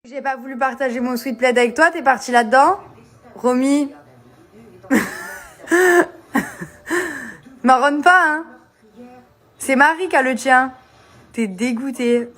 J'ai pas voulu partager mon sweet plaid avec toi, t'es parti là-dedans, Romy. Marronne pas, hein. C'est Marie qui a le tien. T'es dégoûtée.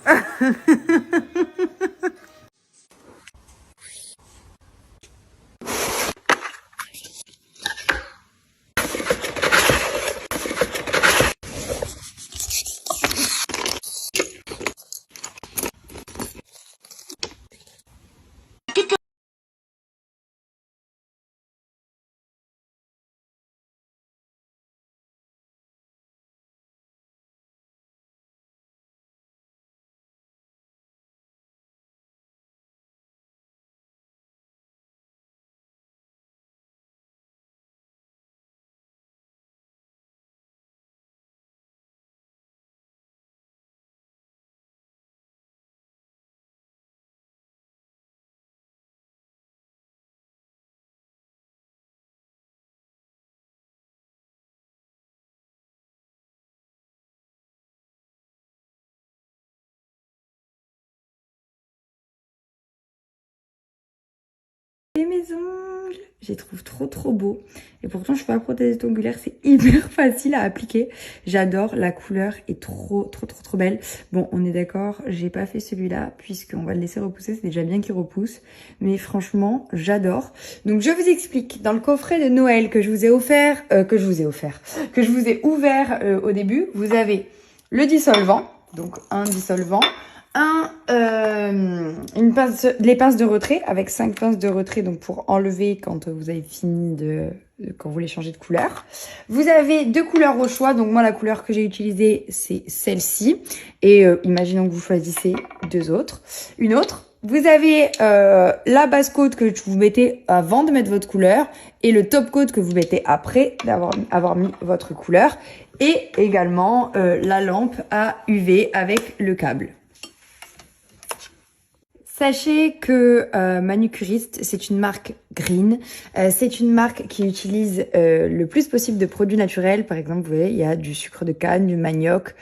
Et mes ongles, je les trouve trop beaux. Et pourtant, je suis pas prothésiste ongulaire, c'est hyper facile à appliquer. J'adore, la couleur est trop belle. Bon, on est d'accord, j'ai pas fait celui-là puisqu'on va le laisser repousser, c'est déjà bien qu'il repousse. Mais franchement, j'adore. Donc, je vous explique. Dans le coffret de Noël que je vous ai offert, que je vous ai ouvert au début, vous avez le dissolvant, donc un dissolvant. Les pinces de retrait avec 5 pinces de retrait, donc pour enlever quand vous avez fini quand vous voulez changer de couleur. Vous avez 2 couleurs au choix, donc moi la couleur que j'ai utilisée c'est celle-ci et imaginons que vous choisissez une autre. Vous avez la base coat que vous mettez avant de mettre votre couleur et le top coat que vous mettez après avoir mis votre couleur et également la lampe à UV avec le câble. Sachez que Manucuriste, c'est une marque green. C'est une marque qui utilise le plus possible de produits naturels. Par exemple, vous voyez, il y a du sucre de canne, du manioc,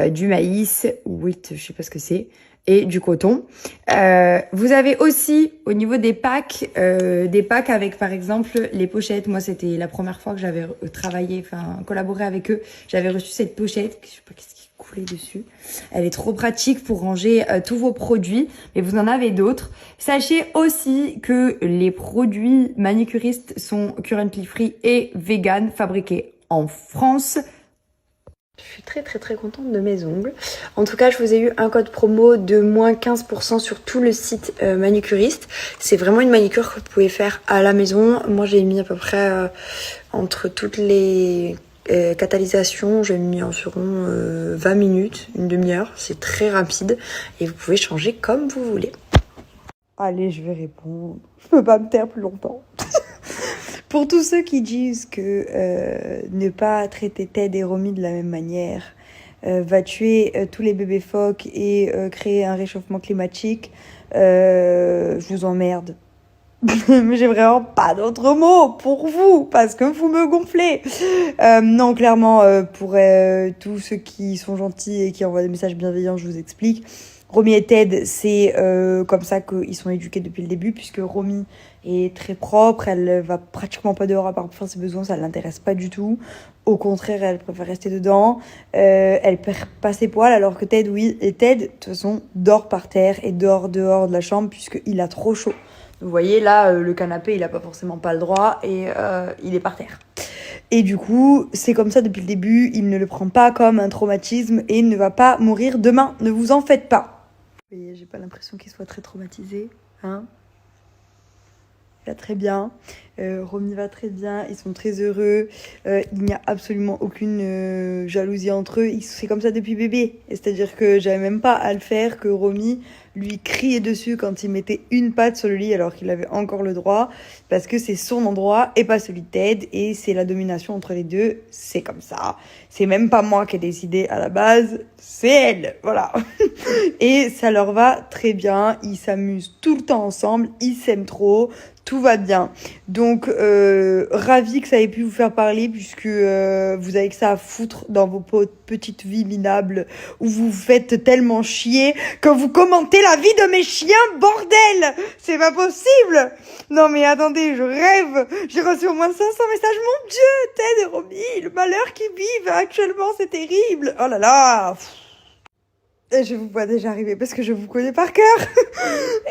du maïs, wheat, je sais pas ce que c'est, et du coton. Vous avez aussi, au niveau des packs avec, par exemple, les pochettes. Moi, c'était la première fois que j'avais collaboré avec eux. J'avais reçu cette pochette, je sais pas qu'est-ce qui est coulé dessus. Elle est trop pratique pour ranger tous vos produits, mais vous en avez d'autres. Sachez aussi que les produits Manucuriste sont currently free et vegan, fabriqués en France. Je suis très contente de mes ongles. En tout cas, je vous ai eu un code promo de moins 15% sur tout le site Manucuriste. C'est vraiment une manicure que vous pouvez faire à la maison. Moi, j'ai mis à peu près entre toutes les catalysation, j'ai mis environ 20 minutes, une demi-heure, c'est très rapide et vous pouvez changer comme vous voulez. Allez, je vais répondre, je peux pas me taire plus longtemps. Pour tous ceux qui disent que ne pas traiter Ted et Romy de la même manière va tuer tous les bébés phoques et créer un réchauffement climatique, je vous emmerde. Mais j'ai vraiment pas d'autres mots pour vous, parce que vous me gonflez. Non, clairement, pour tous ceux qui sont gentils et qui envoient des messages bienveillants, je vous explique. Romy et Ted, c'est comme ça qu'ils sont éduqués depuis le début, puisque Romy est très propre, elle va pratiquement pas dehors à part pour faire ses besoins, ça l'intéresse pas du tout. Au contraire, elle préfère rester dedans. Elle perd pas ses poils, alors que Ted, oui. Et Ted, de toute façon, dort par terre et dort dehors de la chambre, puisqu'il a trop chaud. Vous voyez, là, le canapé, il a pas forcément pas le droit et il est par terre. Et du coup, c'est comme ça depuis le début. Il ne le prend pas comme un traumatisme et il ne va pas mourir demain. Ne vous en faites pas. Vous voyez, j'ai pas l'impression qu'il soit très traumatisé. Hein, il va très bien. Romy va très bien. Ils sont très heureux. Il n'y a absolument aucune jalousie entre eux. C'est comme ça depuis bébé. C'est-à-dire que j'avais même pas à le faire que Romy lui criait dessus quand il mettait une patte sur le lit alors qu'il avait encore le droit, parce que c'est son endroit et pas celui de Ted, et c'est la domination entre les deux, c'est comme ça. C'est même pas moi qui ai décidé à la base, c'est elle, voilà. Et ça leur va très bien, ils s'amusent tout le temps ensemble, ils s'aiment trop, tout va bien. Donc, ravi que ça ait pu vous faire parler puisque vous avez que ça à foutre dans vos petites vies minables où vous vous faites tellement chier que vous commentez la vie de mes chiens, bordel! C'est pas possible! Non mais attendez, je rêve! J'ai reçu au moins 500 messages. Mon Dieu, Ted et Romy, le malheur qu'ils vivent actuellement, c'est terrible! Oh là là! Et je vous vois déjà arriver parce que je vous connais par cœur.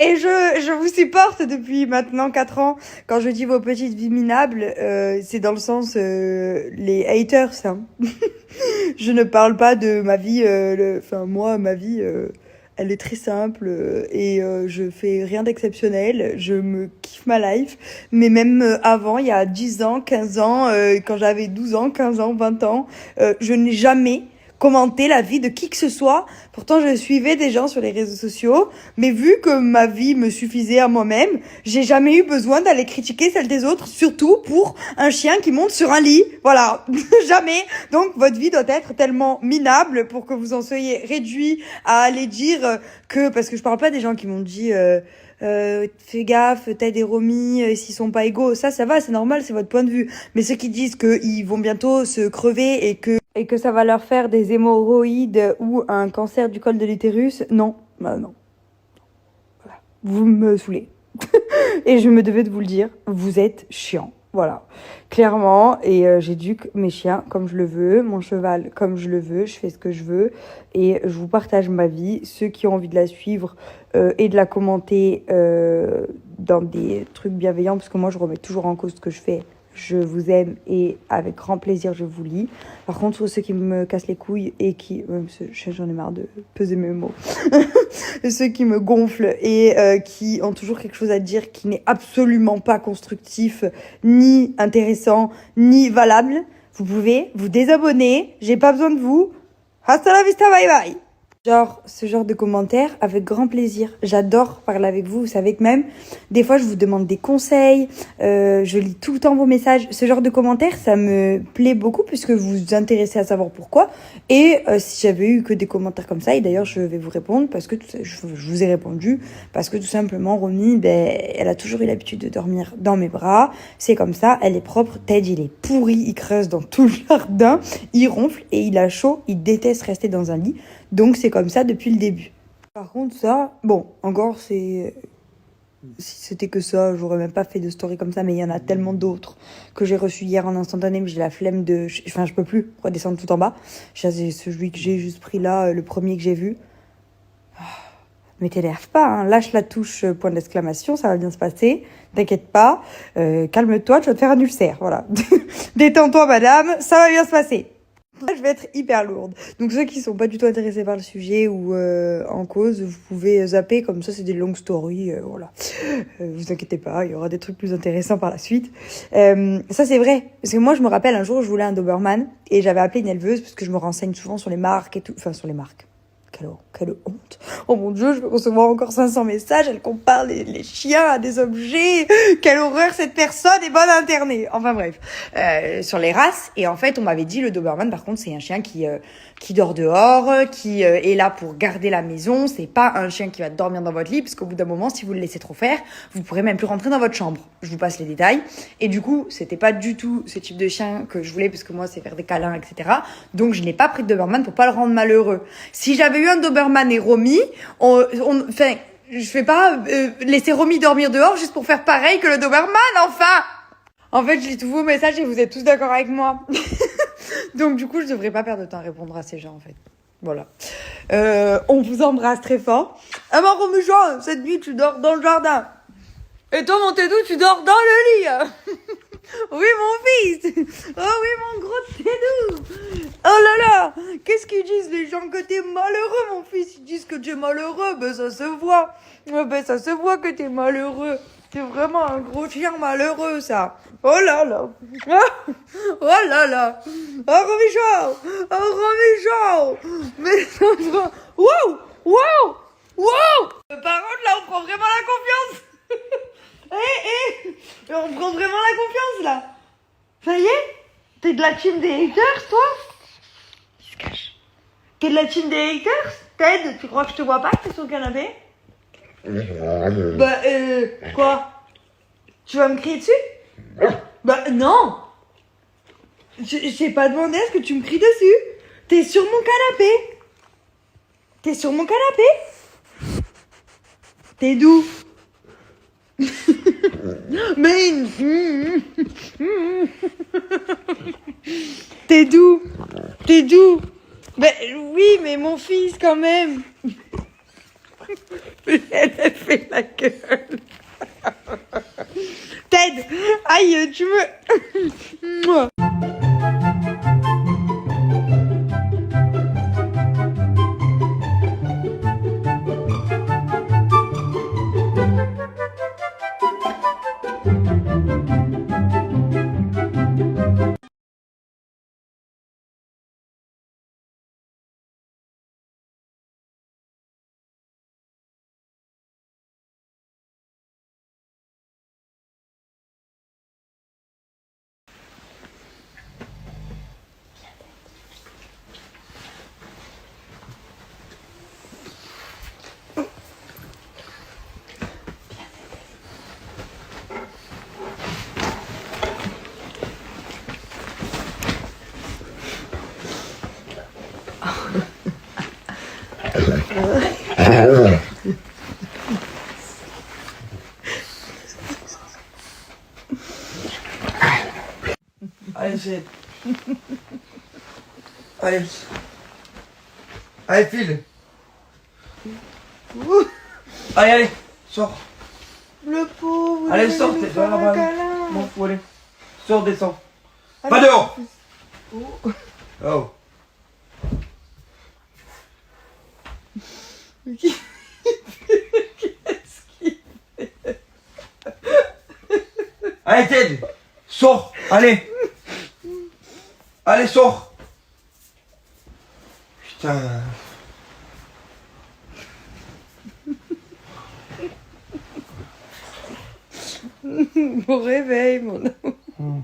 Et je vous supporte depuis maintenant 4 ans. Quand je dis vos petites vies minables, c'est dans le sens les haters. Hein. Je ne parle pas de ma vie. Moi, ma vie, elle est très simple et je fais rien d'exceptionnel. Je me kiffe ma life. Mais même avant, il y a 10 ans, 15 ans, quand j'avais 12 ans, 15 ans, 20 ans, je n'ai jamais commenter la vie de qui que ce soit. Pourtant, je suivais des gens sur les réseaux sociaux, mais vu que ma vie me suffisait à moi-même, j'ai jamais eu besoin d'aller critiquer celle des autres, surtout pour un chien qui monte sur un lit. Voilà, jamais. Donc, votre vie doit être tellement minable pour que vous en soyez réduit à aller dire que, parce que je parle pas des gens qui m'ont dit fais gaffe, Ted et Romy, s'ils sont pas égaux, ça va, c'est normal, c'est votre point de vue. Mais ceux qui disent qu'ils vont bientôt se crever et que ça va leur faire des hémorroïdes ou un cancer du col de l'utérus, non, bah non. Voilà. Vous me saoulez. Et je me devais de vous le dire, vous êtes chiant. Voilà, clairement, et j'éduque mes chiens comme je le veux, mon cheval comme je le veux, je fais ce que je veux, et je vous partage ma vie. Ceux qui ont envie de la suivre et de la commenter dans des trucs bienveillants, parce que moi je remets toujours en cause ce que je fais, je vous aime et avec grand plaisir je vous lis. Par contre, ceux qui me cassent les couilles et qui... j'en ai marre de peser mes mots. Ceux qui me gonflent et qui ont toujours quelque chose à dire qui n'est absolument pas constructif, ni intéressant, ni valable, vous pouvez vous désabonner. J'ai pas besoin de vous. Hasta la vista, bye bye. Ce genre de commentaires, avec grand plaisir. J'adore parler avec vous. Vous savez que même, des fois, je vous demande des conseils. Je lis tout le temps vos messages. Ce genre de commentaires, ça me plaît beaucoup puisque vous vous intéressez à savoir pourquoi. Et si j'avais eu que des commentaires comme ça, et d'ailleurs, je vais vous répondre parce que je vous ai répondu parce que tout simplement, Romy, elle a toujours eu l'habitude de dormir dans mes bras. C'est comme ça, elle est propre. Ted, il est pourri, il creuse dans tout le jardin, il ronfle et il a chaud. Il déteste rester dans un lit. Donc, c'est comme ça depuis le début. Par contre, ça, bon, encore, si c'était que ça, j'aurais même pas fait de story comme ça, mais il y en a tellement d'autres que j'ai reçu hier en instantané, mais j'ai la flemme de... Enfin, je peux plus redescendre tout en bas. C'est celui que j'ai juste pris là, le premier que j'ai vu. Mais t'énerve pas, hein. Lâche la touche point d'exclamation, ça va bien se passer. T'inquiète pas, calme-toi, tu vas te faire un ulcère, voilà. Détends-toi, madame, ça va bien se passer. Je vais être hyper lourde. Donc ceux qui sont pas du tout intéressés par le sujet ou en cause, vous pouvez zapper, comme ça c'est des longues stories, voilà. Vous inquiétez pas, il y aura des trucs plus intéressants par la suite. Ça c'est vrai, parce que moi je me rappelle un jour je voulais un Doberman et j'avais appelé une éleveuse parce que je me renseigne souvent sur les marques et tout, enfin sur les marques. Quelle honte. Oh mon Dieu, je vais recevoir encore 500 messages. Elle compare les chiens à des objets. Quelle horreur, cette personne est bonne à interner. Enfin bref, sur les races. Et en fait, on m'avait dit, le Doberman, par contre, c'est un chien qui dort dehors, qui est là pour garder la maison. C'est pas un chien qui va dormir dans votre lit, parce qu'au bout d'un moment, si vous le laissez trop faire, vous pourrez même plus rentrer dans votre chambre. Je vous passe les détails. Et du coup, c'était pas du tout ce type de chien que je voulais, parce que moi, c'est faire des câlins, etc. Donc, je n'ai pas pris de Doberman pour pas le rendre malheureux. Si j'avais eu un Doberman et Romy, je vais pas laisser Romy dormir dehors juste pour faire pareil que le Doberman, enfin. En fait, je lis tous vos messages et vous êtes tous d'accord avec moi. Donc du coup, je devrais pas perdre de temps à répondre à ces gens, en fait. Voilà. On vous embrasse très fort. Ah ben, Romy-Jean, cette nuit, tu dors dans le jardin. Et toi, mon Tédou, tu dors dans le lit. Oui, mon fils. Oh oui, mon gros Tédou. Oh là là. Qu'est-ce qu'ils disent, les gens, que t'es malheureux, mon fils? Ils disent que t'es malheureux. Ben, ça se voit. Ben, ça se voit que t'es malheureux. T'es vraiment un gros chien malheureux, ça. Oh là là. Oh là là. Oh, Romy-Jean. Oh, Romy-Jean. Mais, wow. Wow. Wow. Par contre, là, on prend vraiment la confiance. On prend vraiment la confiance, là. Ça y est? T'es de la team des haters, toi? Il se cache. T'es de la team des haters? Ted, tu crois que je te vois pas, t'es sur le canapé? Bah, quoi? Tu vas me crier dessus? Bah non. Je t'ai pas demandé à ce que tu me cries dessus. T'es sur mon canapé. T'es sur mon canapé. T'es d'où? Mais... T'es d'où? T'es d'où? Ben oui, mais mon fils quand même. Elle a fait la gueule. Ted, aïe, tu me... Allez, Ted. Allez. Allez, file. Allez, allez, sors. Le pauvre. Allez, il sors, veut t'es nous faire dans la un balle. câlin. Bon, faut aller. Sors, descends. Allez. Pas dehors. Oh. Oh. Qu'est-ce qu'il fait? Allez, Ted. Sors. Allez. Allez, sors. Putain. Bon réveil, mon amour.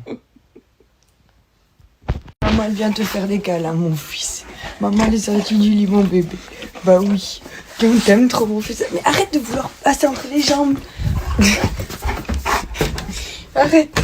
Maman, elle vient te faire des câlins, mon fils. Maman, elle est sortie du lit, mon bébé. Bah oui. On t'aime trop, mon fils. Mais arrête de vouloir passer entre les jambes. Arrête.